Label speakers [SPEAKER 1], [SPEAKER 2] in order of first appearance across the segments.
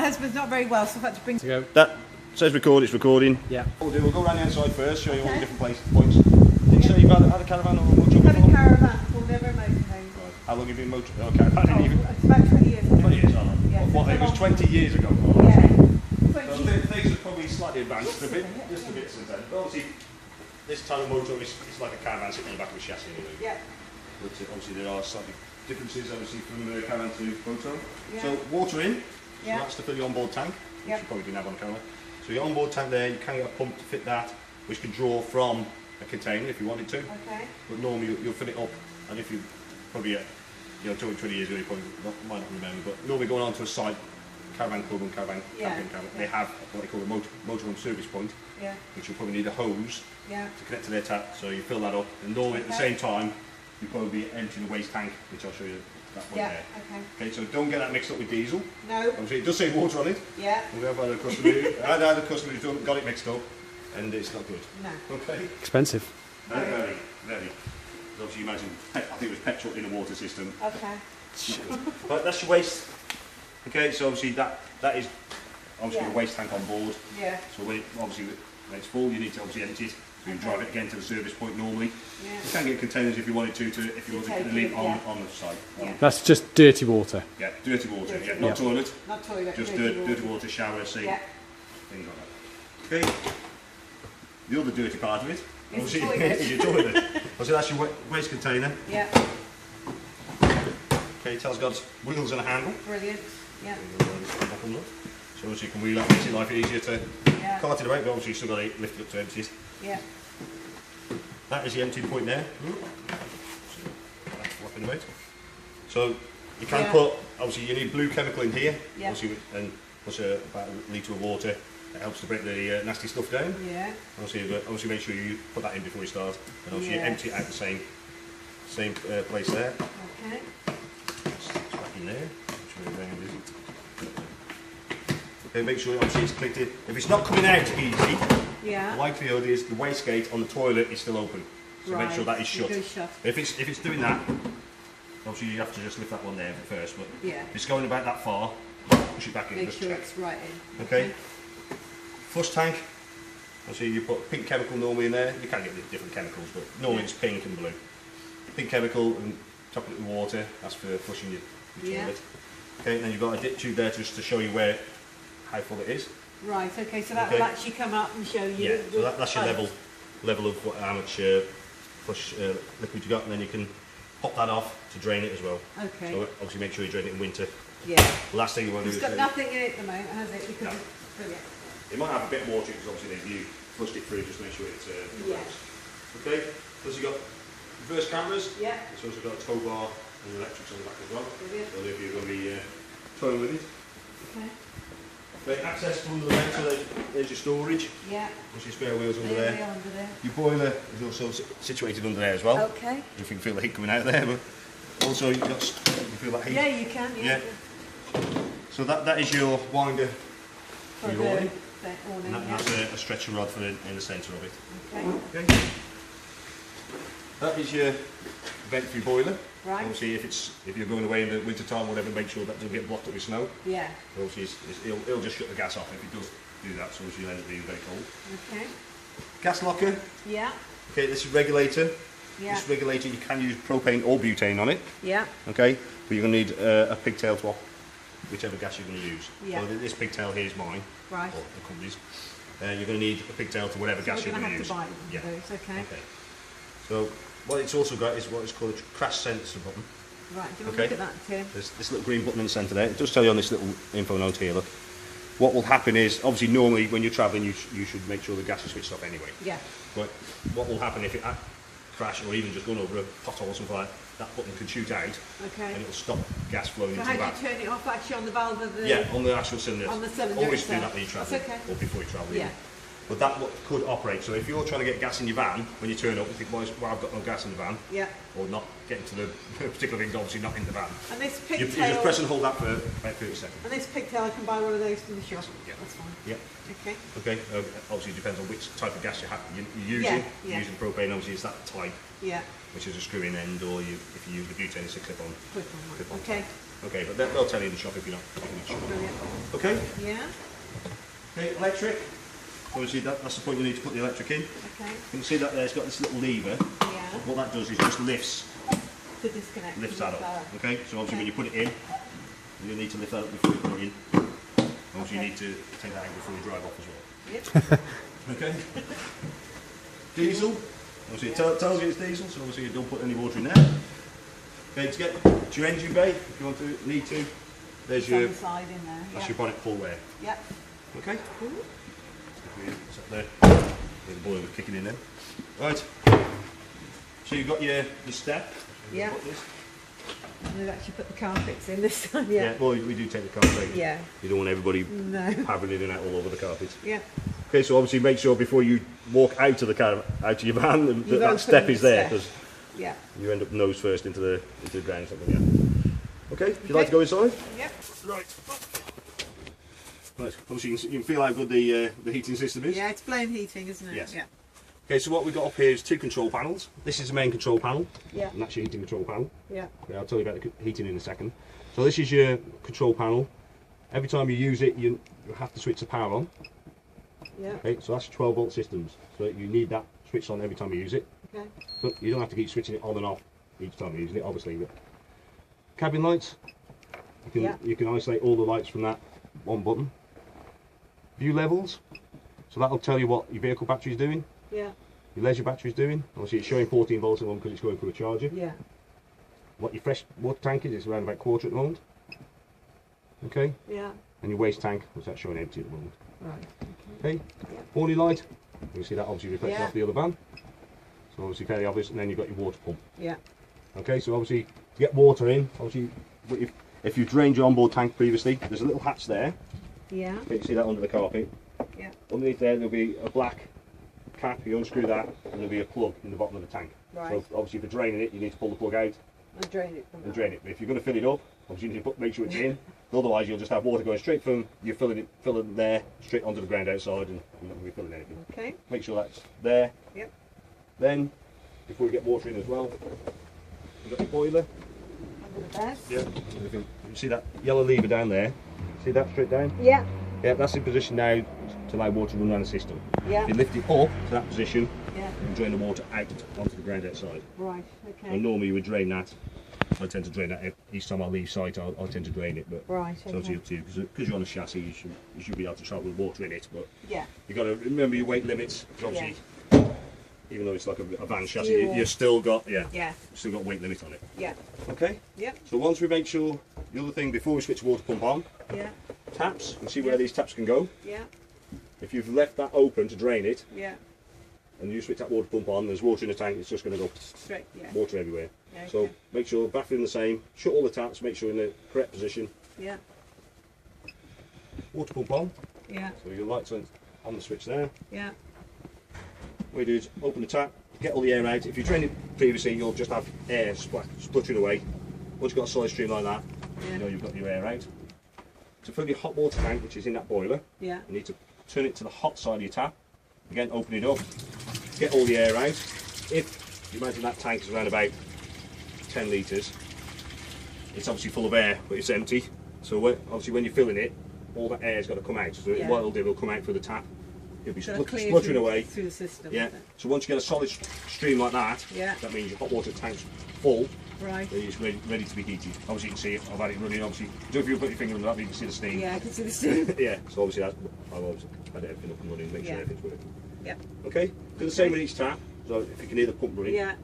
[SPEAKER 1] husband's not very well, so I've had to bring...
[SPEAKER 2] That says record, it's recording.
[SPEAKER 3] Yeah.
[SPEAKER 2] We'll go around the outside first, show you all the different points. Did you say you've had a caravan or a motor
[SPEAKER 1] I've had
[SPEAKER 2] before?
[SPEAKER 1] a caravan before, never a motorhome.
[SPEAKER 2] Right. How long have you been caravanning even?
[SPEAKER 1] It's about 20 years ago.
[SPEAKER 2] 20 years, how long?
[SPEAKER 1] Yeah,
[SPEAKER 2] What, it was 20 years ago?
[SPEAKER 1] Yeah.
[SPEAKER 2] So things have probably slightly advanced a bit, just a bit since then. But obviously, this type of motor is like a caravan sitting on the back of a chassis anyway.
[SPEAKER 1] Yeah.
[SPEAKER 2] But obviously there are slightly differences obviously from caravan to motor.
[SPEAKER 1] Yeah.
[SPEAKER 2] So water in,
[SPEAKER 1] Yeah.
[SPEAKER 2] so that's to fill your onboard tank, which
[SPEAKER 1] Yeah.
[SPEAKER 2] you probably didn't have on camera. So your onboard tank there, you can get a pump to fit that, which can draw from a container if you wanted to.
[SPEAKER 1] Okay.
[SPEAKER 2] But normally you'll fill it up, and if you probably, 20 years ago, you probably might not remember, but normally going on to a site, caravan club and caravan camping caravan, they have what they call a motorhome service point, which you'll probably need a hose to connect to their tap, so you fill that up, and normally at the same time, you'll probably be emptying the waste tank, which I'll show you that one there. Okay, so don't get that mixed up with diesel.
[SPEAKER 1] No.
[SPEAKER 2] Obviously it does say water on it.
[SPEAKER 1] Yeah.
[SPEAKER 2] We have had a customer, I've had a customer who got it mixed up, and it's not good.
[SPEAKER 1] No.
[SPEAKER 2] Okay.
[SPEAKER 3] Expensive.
[SPEAKER 2] Very. Obviously you imagine, I think it was petrol in a water system.
[SPEAKER 1] Okay.
[SPEAKER 2] But that's your waste. Okay, so obviously that is obviously the waste tank on board.
[SPEAKER 1] Yeah.
[SPEAKER 2] So when it's full, you need to obviously empty it. So you drive it again to the service point normally.
[SPEAKER 1] Yeah.
[SPEAKER 2] You can get containers if you wanted to if you wanted to leave it on the site.
[SPEAKER 1] Yeah.
[SPEAKER 3] That's just dirty water.
[SPEAKER 2] Yeah, dirty water. Not toilet.
[SPEAKER 1] Not toilet.
[SPEAKER 2] Just dirty water, shower, sink, things like that. Okay. The other dirty part of it obviously is your toilet. Obviously that's your waste container.
[SPEAKER 1] Yeah.
[SPEAKER 2] Okay, it's got wheels and a handle.
[SPEAKER 1] Brilliant. Yeah.
[SPEAKER 2] So obviously you can wheel up, makes your life easier to cart it away, but obviously you still got to lift it up to empty it.
[SPEAKER 1] Yeah.
[SPEAKER 2] That is the empty point there. That's flapping away. So you can put, obviously you need blue chemical in here, obviously, and plus about a litre of water. It helps to break the nasty stuff down.
[SPEAKER 1] Yeah.
[SPEAKER 2] Obviously make sure you put that in before you start, and obviously you empty it out the same place there.
[SPEAKER 1] Okay.
[SPEAKER 2] It's back in there. Okay, make sure obviously it's clicked in. If it's not coming out easy, the likelihood is the wastegate on the toilet is still open. So make sure that is shut. If it's doing that, obviously you have to just lift that one there first. But if it's going about that far, push it back in.
[SPEAKER 1] Make sure it's right in.
[SPEAKER 2] Okay. Flush tank. Obviously you put pink chemical normally in there. You can get different chemicals, but normally it's pink and blue. Pink chemical and top it with water. That's for flushing your toilet. Okay, and then you've got a dip tube there just to show you how full it is.
[SPEAKER 1] Right. Okay. So that will actually come up and show you.
[SPEAKER 2] Yeah. So that's your level of how much flush liquid you got, and then you can pop that off to drain it as well.
[SPEAKER 1] Okay.
[SPEAKER 2] So obviously make sure you drain it in winter.
[SPEAKER 1] Yeah.
[SPEAKER 2] The last thing you want to do
[SPEAKER 1] is... It's got nothing in it at the moment, has it? Because it's brilliant.
[SPEAKER 2] It might have a bit of water because obviously you flushed it through just to make sure it's okay. Plus you've got reverse cameras. Yeah. It's also got a tow bar and electrics on the back as well. Brilliant. So if you're going to be towing with it. Okay. Okay, access to under the vent, so there's your storage. Yeah. There's your spare wheels under there. Under there. Your boiler is also situated under there as well. Okay. If you can feel the heat coming out there, but also you can feel that heat.
[SPEAKER 1] Yeah, you can. Yeah.
[SPEAKER 2] So that is your winder
[SPEAKER 1] for your awning.
[SPEAKER 2] And that's a stretcher rod in the centre of it. Okay. That is your vent for your boiler. Right. Obviously, if you're going away in the winter time, whatever, make sure that doesn't get blocked up with snow. Yeah. Obviously, it'll just shut the gas off if it does do that, so you'll end up being very cold. Okay. Gas locker. Yeah. Okay, this is regulator. Yeah. This regulator, you can use propane or butane on it. Yeah. Okay, but you're going to need a pigtail to whichever gas you're going to use. Yeah. So this pigtail here is mine. Right. Or the company's. You're going to need a pigtail to whatever gas you're going to use. To buy those. Okay. Okay. So what it's also got is what is called a crash sensor button. Right. Do you want to look at that, Tim? There's this little green button in the centre there. It does tell you on this little info note here. Look. What will happen is, obviously, normally when you're travelling, you should make sure the gas is switched off anyway. Yeah. But what will happen if it crash or even just going over a pothole or something like that button can shoot out. Okay. And it'll stop gas flowing into the van. So how do you turn it off actually on the valve of the... Yeah, on the actual cylinder. On the cylinder always itself. Do that when you travel. That's okay. Or before you travel. Yeah. But that could operate. So if you're trying to get gas in your van, when you turn up, you think, well, I've got no gas in the van. Yeah. Or not getting to the particular thing's obviously not in the van. And this pigtail... You just press and hold that for about 30 seconds. And this pigtail, I can buy one of those from the shop. Yeah. That's fine. Yeah. Okay. Okay. Obviously, it depends on which type of gas you're using. Yeah. You're using propane, obviously, it's that type. Yeah. Which is a screw-in end, or if you use the butane, it's a clip-on. Clip-on. Okay. Okay, but they'll tell you in the shop if you're not sure.
[SPEAKER 1] Brilliant.
[SPEAKER 2] Okay?
[SPEAKER 1] Yeah.
[SPEAKER 2] Okay, electric. Obviously that's the point you need to put the electric in.
[SPEAKER 1] Okay.
[SPEAKER 2] You can see that there, it's got this little lever.
[SPEAKER 1] Yeah.
[SPEAKER 2] What that does is just lifts
[SPEAKER 1] To disconnect.
[SPEAKER 2] that
[SPEAKER 1] the
[SPEAKER 2] up.
[SPEAKER 1] power.
[SPEAKER 2] Okay, so obviously when you put it in, you need to lift that up before you put it in. Obviously you need to take that out before you drive off as well.
[SPEAKER 1] Yep.
[SPEAKER 2] Okay. Diesel. Obviously it tells you it's diesel, so obviously you don't put any water in there. Okay, to get to your engine bay, if you want to, need to, there's
[SPEAKER 1] It's
[SPEAKER 2] your,
[SPEAKER 1] on the side in there.
[SPEAKER 2] that's
[SPEAKER 1] Yep.
[SPEAKER 2] your bonnet pull there.
[SPEAKER 1] Yep.
[SPEAKER 2] Okay.
[SPEAKER 1] Cool.
[SPEAKER 2] It's up there. The boiler kicking in there. Right. So you've got your step.
[SPEAKER 1] Yeah.
[SPEAKER 2] Put this.
[SPEAKER 1] We've actually put the carpets in this time. Yeah.
[SPEAKER 2] Well, we do take the carpet.
[SPEAKER 1] Yeah.
[SPEAKER 2] You don't want everybody
[SPEAKER 1] No.
[SPEAKER 2] having it in and out all over the carpet.
[SPEAKER 1] Yeah.
[SPEAKER 2] Okay, so obviously make sure before you walk out of the car, out of your van, that
[SPEAKER 1] You've
[SPEAKER 2] that step
[SPEAKER 1] opened
[SPEAKER 2] is
[SPEAKER 1] the
[SPEAKER 2] there,
[SPEAKER 1] step.
[SPEAKER 2] because
[SPEAKER 1] Yeah.
[SPEAKER 2] you end up nose first into the ground. Something. Yeah. Okay. If you'd like to go inside.
[SPEAKER 1] Yep.
[SPEAKER 2] Right. Right. Obviously you can feel how good the heating system is.
[SPEAKER 1] Yeah, it's blown heating, isn't it?
[SPEAKER 2] Yes.
[SPEAKER 1] Yeah.
[SPEAKER 2] Okay, so what we've got up here is two control panels. This is the main control panel,
[SPEAKER 1] Yeah.
[SPEAKER 2] and that's your heating control panel.
[SPEAKER 1] Yeah.
[SPEAKER 2] Okay, I'll tell you about the heating in a second. So this is your control panel. Every time you use it, you have to switch the power on.
[SPEAKER 1] Yeah.
[SPEAKER 2] Okay, so that's 12-volt systems. So you need that switched on every time you use it.
[SPEAKER 1] Okay.
[SPEAKER 2] So you don't have to keep switching it on and off each time you're using it, obviously. But cabin lights, you can isolate all the lights from that one button. View levels, so that'll tell you what your vehicle battery is doing.
[SPEAKER 1] Yeah.
[SPEAKER 2] Your leisure battery is doing. Obviously it's showing 14 volts at the moment because it's going through a charger.
[SPEAKER 1] Yeah.
[SPEAKER 2] What your fresh water tank is, it's around about quarter at the moment. Okay,
[SPEAKER 1] Yeah.
[SPEAKER 2] and your waste tank, which that's showing empty at the moment.
[SPEAKER 1] Right.
[SPEAKER 2] Okay,
[SPEAKER 1] Yeah.
[SPEAKER 2] warning light, you can see that obviously reflecting
[SPEAKER 1] Yeah.
[SPEAKER 2] off the other van. So obviously fairly obvious, and then you've got your water pump.
[SPEAKER 1] Yeah.
[SPEAKER 2] Okay, so obviously to get water in, obviously if you've drained your onboard tank previously, there's a little hatch there.
[SPEAKER 1] Yeah.
[SPEAKER 2] You can see that under the carpet.
[SPEAKER 1] Yeah.
[SPEAKER 2] Underneath there, there'll be a black cap. You unscrew that, and there'll be a plug in the bottom of the tank.
[SPEAKER 1] Right.
[SPEAKER 2] So obviously, for draining it, you need to pull the plug out
[SPEAKER 1] And drain it from
[SPEAKER 2] and
[SPEAKER 1] that.
[SPEAKER 2] drain it. But if you're going to fill it up, obviously you need to make sure it's in. Otherwise, you'll just have water going straight from you filling there straight onto the ground outside, and you're not refilling anything.
[SPEAKER 1] Okay.
[SPEAKER 2] Make sure that's there.
[SPEAKER 1] Yep.
[SPEAKER 2] Then, before we get water in as well, you've got your boiler.
[SPEAKER 1] Under the bed.
[SPEAKER 2] Yeah. You see that yellow lever down there? See that straight down?
[SPEAKER 1] Yeah.
[SPEAKER 2] Yeah, that's in position now to allow water to run around the system.
[SPEAKER 1] Yeah.
[SPEAKER 2] If you lift it up to that position,
[SPEAKER 1] Yeah.
[SPEAKER 2] you can drain the water out onto the ground outside.
[SPEAKER 1] Right. Okay.
[SPEAKER 2] And normally you would drain that. I tend to drain that each time I leave site. I tend to drain it, but
[SPEAKER 1] Right.
[SPEAKER 2] it's obviously up to you because you're on a chassis. You should be able to travel with water in it, but
[SPEAKER 1] Yeah.
[SPEAKER 2] you got to remember your weight limits. 'Cause obviously, even though it's like a van chassis,
[SPEAKER 1] Steel.
[SPEAKER 2] you've still got
[SPEAKER 1] Yeah.
[SPEAKER 2] you've still got weight limit on it.
[SPEAKER 1] Yeah.
[SPEAKER 2] Okay.
[SPEAKER 1] Yep.
[SPEAKER 2] So once we make sure, the other thing before we switch the water pump on,
[SPEAKER 1] Yeah.
[SPEAKER 2] taps. You can see where these taps can go.
[SPEAKER 1] Yeah.
[SPEAKER 2] If you've left that open to drain it,
[SPEAKER 1] Yeah.
[SPEAKER 2] and you switch that water pump on, there's water in the tank, it's just going to go
[SPEAKER 1] Straight. Yeah.
[SPEAKER 2] water everywhere.
[SPEAKER 1] Yeah,
[SPEAKER 2] So
[SPEAKER 1] okay.
[SPEAKER 2] make sure bathroom the same, shut all the taps, make sure in the correct position.
[SPEAKER 1] Yeah.
[SPEAKER 2] Water pump on,
[SPEAKER 1] Yeah.
[SPEAKER 2] so your lights on the switch there.
[SPEAKER 1] Yeah.
[SPEAKER 2] What you do is open the tap, get all the air out. If you trained it previously, you'll just have air spluttering away. Once you've got a solid stream like that,
[SPEAKER 1] Yeah.
[SPEAKER 2] you know you've got your air out. To fill your hot water tank, which is in that boiler,
[SPEAKER 1] Yeah.
[SPEAKER 2] you need to turn it to the hot side of your tap. Again, open it up, get all the air out. If you imagine that tank is around about 10 litres, it's obviously full of air, but it's empty. So obviously when you're filling it, all that air's got to come out. So
[SPEAKER 1] Yeah.
[SPEAKER 2] what it'll do, it'll come out through the tap. It'll be
[SPEAKER 1] So it'll clear
[SPEAKER 2] spluttering
[SPEAKER 1] through-
[SPEAKER 2] away.
[SPEAKER 1] through the system.
[SPEAKER 2] Yeah.
[SPEAKER 1] is it?
[SPEAKER 2] So once you get a solid stream like that,
[SPEAKER 1] Yeah.
[SPEAKER 2] that means your hot water tank's full.
[SPEAKER 1] Right.
[SPEAKER 2] Then it's ready to be heated. Obviously you can see it. I've had it running. Obviously, if you put your finger under that, you can see the steam.
[SPEAKER 1] Yeah, I can see the steam.
[SPEAKER 2] Yeah. So obviously I've obviously had everything up and running, make sure
[SPEAKER 1] Yeah.
[SPEAKER 2] everything's working.
[SPEAKER 1] Yep.
[SPEAKER 2] Okay. Do the same with each tap. So if you can hear the pump running,
[SPEAKER 1] Yeah.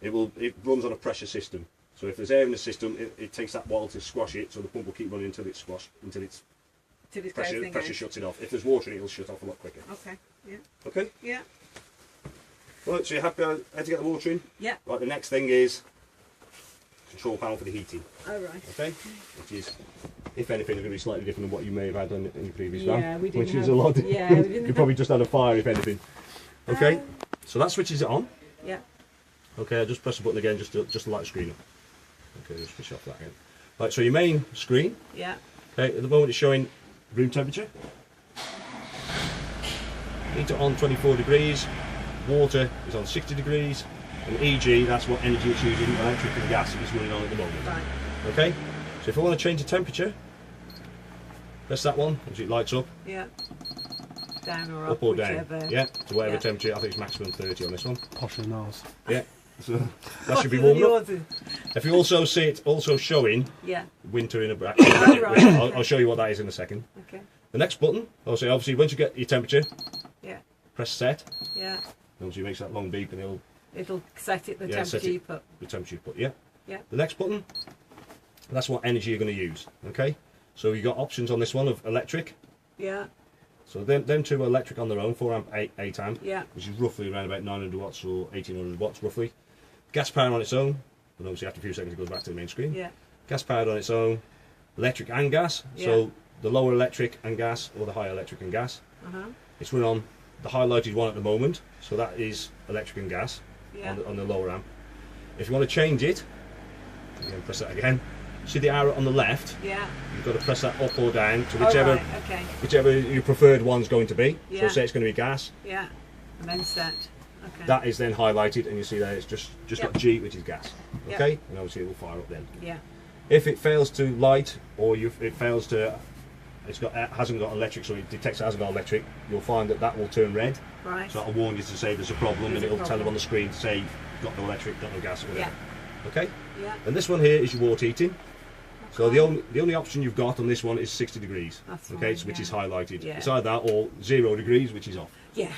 [SPEAKER 2] it runs on a pressure system. So if there's air in the system, it takes that while to squash it. So the pump will keep running until it's squashed, until it's
[SPEAKER 1] Till it's
[SPEAKER 2] pressure shuts it off. If there's water in it, it'll shut off a lot quicker.
[SPEAKER 1] Okay. Yeah.
[SPEAKER 2] Okay.
[SPEAKER 1] Yeah.
[SPEAKER 2] Right. So you're happy how to get the water in?
[SPEAKER 1] Yeah.
[SPEAKER 2] Right. The next thing is control panel for the heating.
[SPEAKER 1] Oh right.
[SPEAKER 2] Okay, which is, if anything, is going to be slightly different than what you may have had in your previous
[SPEAKER 1] Yeah,
[SPEAKER 2] van,
[SPEAKER 1] we didn't
[SPEAKER 2] which is
[SPEAKER 1] have-
[SPEAKER 2] a lot.
[SPEAKER 1] yeah, we didn't
[SPEAKER 2] you probably just had a fire, if anything. Okay,
[SPEAKER 1] Um,
[SPEAKER 2] so that switches it on.
[SPEAKER 1] Yeah.
[SPEAKER 2] Okay, I'll just press the button again just to light the screen up. Okay, just switch off that again. Right, so your main screen.
[SPEAKER 1] Yeah.
[SPEAKER 2] Okay, at the moment it's showing room temperature. Heater on 24 degrees. Water is on 60 degrees. And EG, that's what energy it's using, electric and gas, it's running on at the moment.
[SPEAKER 1] Right.
[SPEAKER 2] Okay, So if I want to change the temperature, press that one, as it lights up.
[SPEAKER 1] Yeah. Down or
[SPEAKER 2] up or
[SPEAKER 1] whichever.
[SPEAKER 2] down. Yeah, to whatever temperature. I think it's maximum 30 on this one.
[SPEAKER 3] Posh and ours.
[SPEAKER 2] Yeah. So that should be warm up.
[SPEAKER 1] Is.
[SPEAKER 2] If you also see it also showing winter in a bracket,
[SPEAKER 1] right,
[SPEAKER 2] I'll show you what that is in a second.
[SPEAKER 1] Okay.
[SPEAKER 2] The next button, obviously once you get your temperature, press set.
[SPEAKER 1] Yeah.
[SPEAKER 2] Obviously it makes that long beep and
[SPEAKER 1] it'll set it the temperature you put.
[SPEAKER 2] The temperature you put, yeah.
[SPEAKER 1] Yeah.
[SPEAKER 2] The next button, that's what energy you're going to use. Okay. So you've got options on this one of electric.
[SPEAKER 1] Yeah.
[SPEAKER 2] So them two are electric on their own, 4 amp, 8 amp,
[SPEAKER 1] yeah,
[SPEAKER 2] which is roughly around about 900 watts or 1800 watts roughly. Gas power on its own, and obviously after a few seconds it goes back to the main screen.
[SPEAKER 1] Yeah.
[SPEAKER 2] Gas powered on its own, electric and gas. So the lower electric and gas, or the higher electric and gas. It's run on the highlighted one at the moment, so that is electric and gas on the lower amp. If you want to change it, you can press that again. See the arrow on the left?
[SPEAKER 1] Yeah.
[SPEAKER 2] You've got to press that up or down to
[SPEAKER 1] whichever
[SPEAKER 2] your preferred one's going to be.
[SPEAKER 1] Yeah.
[SPEAKER 2] So say it's going to be gas.
[SPEAKER 1] Yeah. And then set. Okay.
[SPEAKER 2] That is then highlighted, and you see there it's just got G, which is gas. Okay, and obviously it will fire up then.
[SPEAKER 1] Yeah.
[SPEAKER 2] If it fails to light, or it fails to, hasn't got electric, so it detects it hasn't got electric, you'll find that will turn red.
[SPEAKER 1] Right.
[SPEAKER 2] So that'll warn you to say there's a problem, and it'll tell you on the screen to say got no electric, got no gas, or whatever.
[SPEAKER 1] Yeah.
[SPEAKER 2] Okay.
[SPEAKER 1] Yeah.
[SPEAKER 2] And this one here is your water heating. So the only option you've got on this one is 60 degrees.
[SPEAKER 1] That's
[SPEAKER 2] okay,
[SPEAKER 1] fine,
[SPEAKER 2] which is highlighted.
[SPEAKER 1] Yeah.
[SPEAKER 2] It's either that or 0 degrees, which is off.
[SPEAKER 1] Yeah.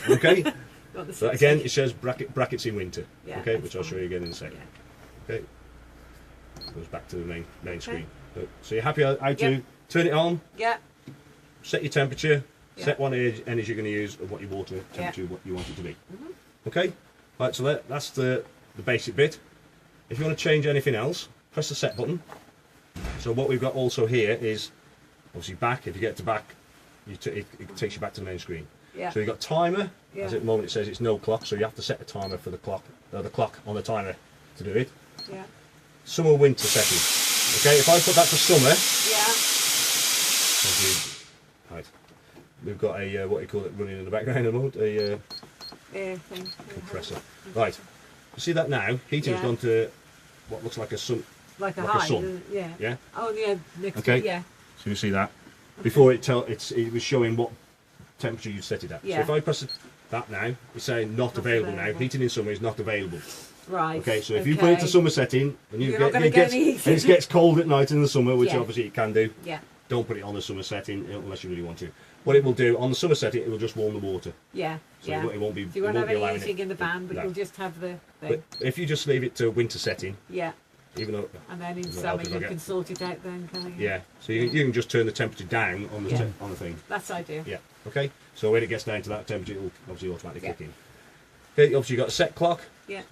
[SPEAKER 2] Okay. But again, it says brackets in winter.
[SPEAKER 1] Yeah,
[SPEAKER 2] okay, which I'll show you again in a second.
[SPEAKER 1] Yeah.
[SPEAKER 2] Okay. Goes back to the main screen. So you're happy how to turn it on?
[SPEAKER 1] Yeah.
[SPEAKER 2] Set your temperature. Set what energy you're going to use, and what your water temperature what you want it to be. Okay. Right. So that's the basic bit. If you want to change anything else, press the set button. So what we've got also here is obviously back. If you get to back, it takes you back to the main screen.
[SPEAKER 1] Yeah.
[SPEAKER 2] So you've got timer. As at the moment it says it's no clock, so you have to set the timer for the clock on the timer to do it.
[SPEAKER 1] Yeah.
[SPEAKER 2] Summer winter setting. Okay, if I put that to summer.
[SPEAKER 1] Yeah.
[SPEAKER 2] Right. We've got a what do you call it running in the background at the moment? A
[SPEAKER 1] air thing.
[SPEAKER 2] Compressor. Right. You see that now? Heating's gone to what looks like a sun.
[SPEAKER 1] Like a high,
[SPEAKER 2] sun.
[SPEAKER 1] Yeah.
[SPEAKER 2] Yeah.
[SPEAKER 1] Oh yeah. Next
[SPEAKER 2] okay.
[SPEAKER 1] Yeah.
[SPEAKER 2] So you see that. Before it was showing what temperature you set it at.
[SPEAKER 1] Yeah.
[SPEAKER 2] So if I press that now, it's saying not available now. Heating in summer is not available.
[SPEAKER 1] Right.
[SPEAKER 2] Okay. So if you put it to summer setting and it gets cold at night in the summer, which obviously it can do.
[SPEAKER 1] Yeah.
[SPEAKER 2] Don't put it on the summer setting unless you really want to. What it will do on the summer setting, it will just warm the water.
[SPEAKER 1] Yeah.
[SPEAKER 2] So it won't be.
[SPEAKER 1] So you won't have any heating in the van, but you'll just have the thing.
[SPEAKER 2] But if you just leave it to winter setting.
[SPEAKER 1] Yeah.
[SPEAKER 2] Even though,
[SPEAKER 1] and then in summer you can sort it out then, can you?
[SPEAKER 2] Yeah, so you can just turn the temperature down on the on the thing.
[SPEAKER 1] That's ideal.
[SPEAKER 2] Yeah, okay. So when it gets down to that temperature, it will obviously automatically kick in. Okay, obviously you've got a set clock.
[SPEAKER 1] Yeah.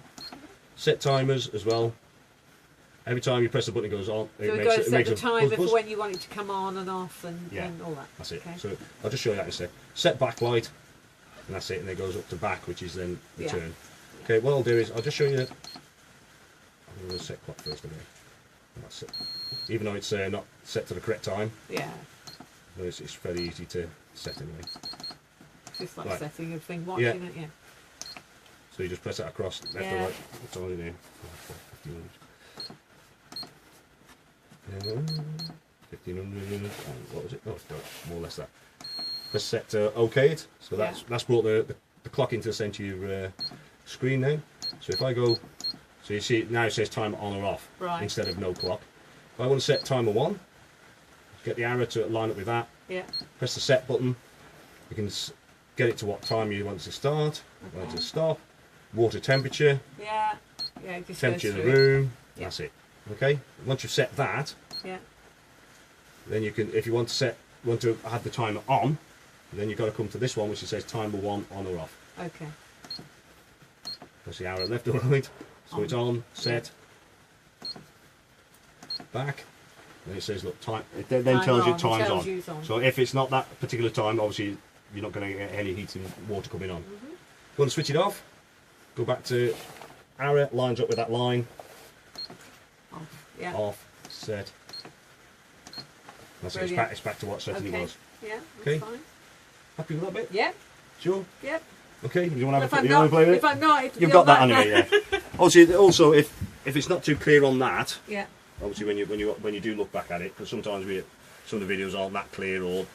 [SPEAKER 2] Set timers as well. Every time you press the button, it goes on.
[SPEAKER 1] So you've got to set the timer for when you want it to come on and off and all that.
[SPEAKER 2] That's it. Okay. So I'll just show you that in a sec. Set backlight, and that's it, and it goes up to back, which is then return. Okay, what I'll do is I'll just show you. I'm going to set clock first anyway. That's it. Even though it's not set to the correct time.
[SPEAKER 1] Yeah.
[SPEAKER 2] It's fairly easy to set anyway.
[SPEAKER 1] Just like setting a thing, watching it, yeah.
[SPEAKER 2] So you just press that across left or right. It's on in here. 1500. What was it? Oh, more or less that. Press set to OK it. So that's brought the clock into the centre of your screen now. So if I go. So you see it now says timer on or off instead of no clock. If I want to set timer 1, get the arrow to line up with that.
[SPEAKER 1] Yeah.
[SPEAKER 2] Press the set button. You can get it to what time you want it to start, want it to stop, water temperature.
[SPEAKER 1] Yeah. Yeah. It just
[SPEAKER 2] temperature of the room. Yeah. That's it. Okay. Once you've set that.
[SPEAKER 1] Yeah.
[SPEAKER 2] Then you can, if you want to have the timer on, then you've got to come to this one which says timer 1 on or off.
[SPEAKER 1] Okay.
[SPEAKER 2] Press the arrow left or right. So it's on, set, back, and it says, look, time. It then tells you time's on. So if it's not that particular time, obviously you're not going to get any heating water coming on. If you want to switch it off, go back to arrow, lines up with that line. Off, set. That's it, it's back to what setting it was.
[SPEAKER 1] Yeah, that's fine.
[SPEAKER 2] Happy with that bit?
[SPEAKER 1] Yeah.
[SPEAKER 2] Sure?
[SPEAKER 1] Yep.
[SPEAKER 2] Okay, you want to have a play with it?
[SPEAKER 1] If I'm not,
[SPEAKER 2] you've got that anyway, yeah. Also, if it's not too clear on that, obviously when you do look back at it, because sometimes some of the videos aren't that clear, or